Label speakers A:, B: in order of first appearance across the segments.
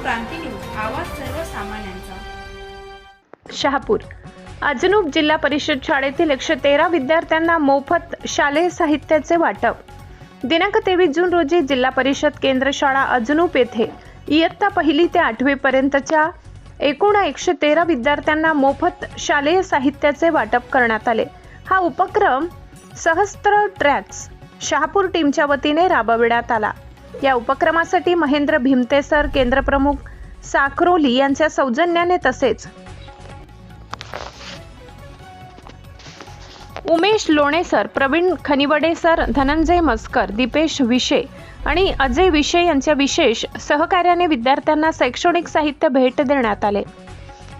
A: क्रांती news, आवाज सर्वसामान्यांचा।
B: शहापूर अजनूप जिल्हा परिषद शाळेतील 113 विद्यार्थ्यांना मोफत शालेय साहित्याचे वाटप। दिनांक 23 जून रोजी जिल्हा परिषद केंद्र शाळा अजनूप येथे इयत्ता 1ली ते 8वी पर्यंतच्या एकूण 113 विद्यार्थ्यांना मोफत शालेय साहित्याचे वाटप करण्यात आले। हा उपक्रम सहस्त्र ट्रॅक्स शहापूर टीमच्या वतीने राबविण्यात आला। या उपक्रमासाठी महेंद्र भीमते सर, केंद्रप्रमुख साखरोली यांच्या सौजन्याने तसेच उमेश लोणे सर, प्रवीण खनिवडे सर, धनंजय मस्कर, दीपेश विशे आणि अजय विशे यांच्या विशेष सहकार्याने विद्यार्थ्यांना शैक्षणिक साहित्य भेट देण्यात आले।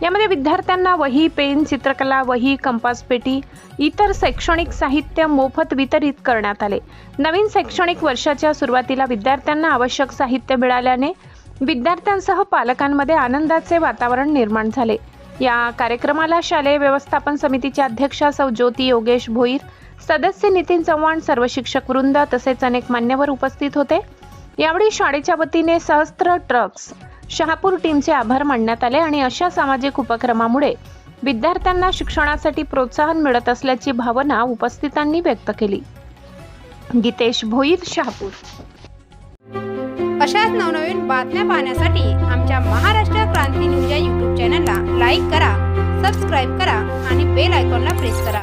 B: यामध्ये विद्यार्थ्यांना वही, पेन, चित्रकला वही, कंपास पेटी, इतर शैक्षणिक साहित्य मोफत वितरित करण्यात आले। नवीन शैक्षणिक वर्षाच्या सुरुवातीला विद्यार्थ्यांना आवश्यक साहित्य मिळाल्याने विद्यार्थ्यांसह पालकांमध्ये आनंदाचे वातावरण निर्माण झाले। या कार्यक्रमाला शालेय व्यवस्थापन समितीच्या अध्यक्षा सौ ज्योती योगेश भोईर, सदस्य नितीन चव्हाण, सर्व शिक्षक वृंद तसेच अनेक मान्यवर उपस्थित होते। यावेळी शाळेच्या वतीने सहस्त्र ट्रक्स शहापूर टीमचे आभार मानण्यात आले आणि अशा सामाजिक उपक्रमामुळे विद्यार्थ्यांना शिक्षणासाठी प्रोत्साहन मिळत असल्याची भावना उपस्थितांनी व्यक्त केली। गीतेश भोईर, शहापूर।
A: अशाच नवनवीन बातम्या पाहण्यासाठी आमच्या महाराष्ट्र क्रांती न्यूज या YouTube चॅनलला लाईक करा, सबस्क्राईब करा आणि बेल आयकॉनला प्रेस करा।